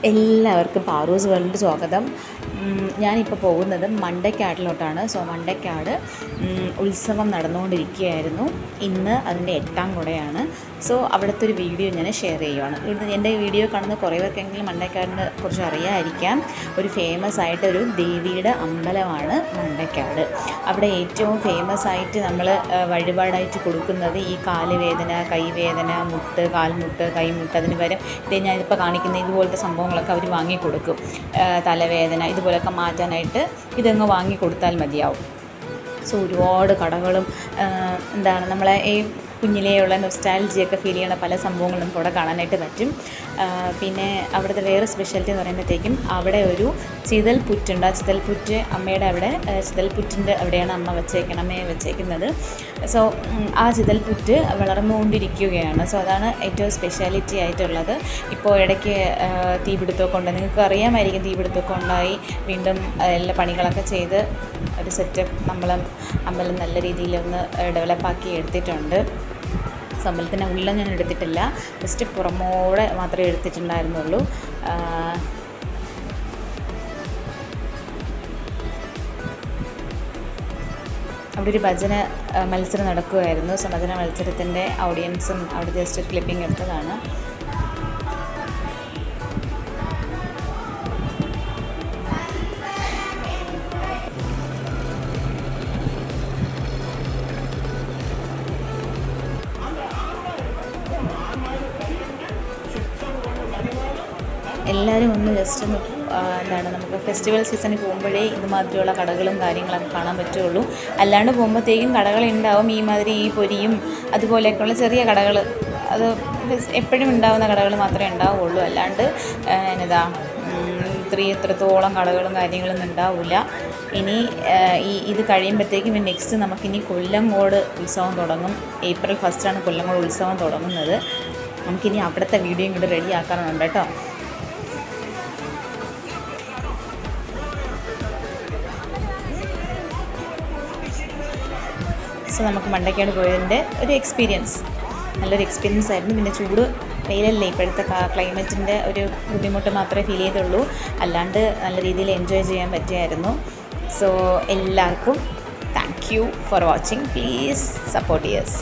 എല്ലാവർക്കും പാറൂസ് വേൾഡിൽ സ്വാഗതം. ഞാനിപ്പോൾ പോകുന്നത് മണ്ടയ്ക്കാടിലോട്ടാണ്. മണ്ടയ്ക്കാട് ഉത്സവം നടന്നുകൊണ്ടിരിക്കുകയായിരുന്നു. ഇന്ന് അതിൻ്റെ 8ാം കുടയാണ്. അവിടുത്തെ ഒരു വീഡിയോ ഞാൻ ഷെയർ ചെയ്യുവാണ്. ഇവിടുന്ന് എൻ്റെ വീഡിയോ കാണുന്ന കുറേ പേർക്കെങ്കിലും മണ്ടയ്ക്കാടിനെ കുറിച്ച് അറിയാമായിരിക്കാം. ഒരു ഫേമസ് ആയിട്ടൊരു ദേവിയുടെ അമ്പലമാണ് മണ്ടയ്ക്കാട്. അവിടെ ഏറ്റവും ഫേമസ് ആയിട്ട് നമ്മൾ വഴിപാടായിട്ട് കൊടുക്കുന്നത് ഈ കാലുവേദന, കൈവേദന, മുട്ട്, കാൽമുട്ട്, കൈമുട്ട്, അതിന് പകരം ഞാനിപ്പോൾ കാണിക്കുന്ന ഇതുപോലത്തെ സംഭവങ്ങളൊക്കെ അവർ വാങ്ങിക്കൊടുക്കും. തലവേദന ഇതുപോലൊക്കെ മാറ്റാനായിട്ട് ഇതങ്ങ് വാങ്ങിക്കൊടുത്താൽ മതിയാവും. ഒരുപാട് കടകളും നമ്മളെ ഈ കുഞ്ഞിലെയുള്ള നൊസ്റ്റാൾജിയൊക്കെ ഫീൽ ചെയ്യണ പല സംഭവങ്ങളും നമുക്ക് അവിടെ കാണാനായിട്ട് പറ്റും. പിന്നെ അവിടുത്തെ വേറെ സ്പെഷ്യാലിറ്റി എന്ന് പറയുമ്പോഴത്തേക്കും അവിടെ ഒരു ചിതൽപുറ്റുണ്ട്. ആ ചിതൽപുറ്റ് അമ്മയുടെ അവിടെ ചിതൽപുറ്റിൻ്റെ അവിടെയാണ് അമ്മയെ വെച്ചേക്കുന്നത്. ആ ചിതൽപുറ്റ് വളർന്നുകൊണ്ടിരിക്കുകയാണ്. അതാണ് ഏറ്റവും സ്പെഷ്യാലിറ്റി ആയിട്ടുള്ളത്. ഇപ്പോൾ ഇടയ്ക്ക് തീപിടുത്തമൊക്കെ ഉണ്ട്. നിങ്ങൾക്ക് അറിയാമായിരിക്കും, തീപിടുത്തമൊക്കെ ഉണ്ടായി വീണ്ടും എല്ലാ പണികളൊക്കെ ചെയ്ത് ഒരു സെറ്റപ്പ് അമ്പലം നല്ല രീതിയിലൊന്ന് ഡെവലപ്പാക്കി എടുത്തിട്ടുണ്ട്. അമ്പലത്തിൻ്റെ ഉള്ളിൽ ഞാൻ എടുത്തിട്ടില്ല, ജസ്റ്റ് പുറമോടെ മാത്രമേ എടുത്തിട്ടുണ്ടായിരുന്നുള്ളൂ. അവിടെ ഒരു ഭജന മത്സരം നടക്കുകയായിരുന്നു. ഭജന മത്സരത്തിൻ്റെ ഓഡിയൻസും അവിടെ ജസ്റ്റ് ക്ലിപ്പിംഗ് എടുത്തതാണ്. എല്ലാവരും ഒന്ന് ജസ്റ്റ് ഒന്ന് നമുക്ക് ഫെസ്റ്റിവൽ സീസണിൽ പോകുമ്പോഴേ ഇതുമാതിരിയുള്ള കടകളും കാര്യങ്ങളൊക്കെ കാണാൻ പറ്റുള്ളൂ. അല്ലാണ്ട് പോകുമ്പോഴത്തേക്കും കടകളുണ്ടാവും, ഈ പൊരിയും അതുപോലെയൊക്കെയുള്ള ചെറിയ കടകൾ, അത് എപ്പോഴും ഉണ്ടാകുന്ന കടകൾ മാത്രമേ ഉണ്ടാവുള്ളൂ. അല്ലാണ്ട് ഇത്രത്തോളം കടകളും കാര്യങ്ങളൊന്നും ഉണ്ടാവില്ല. ഇനി ഇത് കഴിയുമ്പോഴത്തേക്കും നെക്സ്റ്റ് നമുക്കിനി കൊല്ലങ്കോട് ഉത്സവം തുടങ്ങും. April 1 കൊല്ലങ്കോട് ഉത്സവം തുടങ്ങുന്നത്. നമുക്കിനി അവിടുത്തെ വീഡിയോയും കൂടി റെഡിയാക്കാറുണ്ട് കേട്ടോ. നമുക്ക് മണ്ടയ്ക്കാട് പോയതിൻ്റെ ഒരു നല്ലൊരു എക്സ്പീരിയൻസ് ആയിരുന്നു. പിന്നെ വെയിലല്ലേ, ഇപ്പോഴത്തെ ക്ലൈമറ്റിൻ്റെ ഒരു ബുദ്ധിമുട്ട് മാത്രമേ ഫീൽ ചെയ്തുള്ളൂ. അല്ലാണ്ട് നല്ല രീതിയിൽ എൻജോയ് ചെയ്യാൻ പറ്റിയായിരുന്നു. എല്ലാവർക്കും thank you for watching. Please support yes.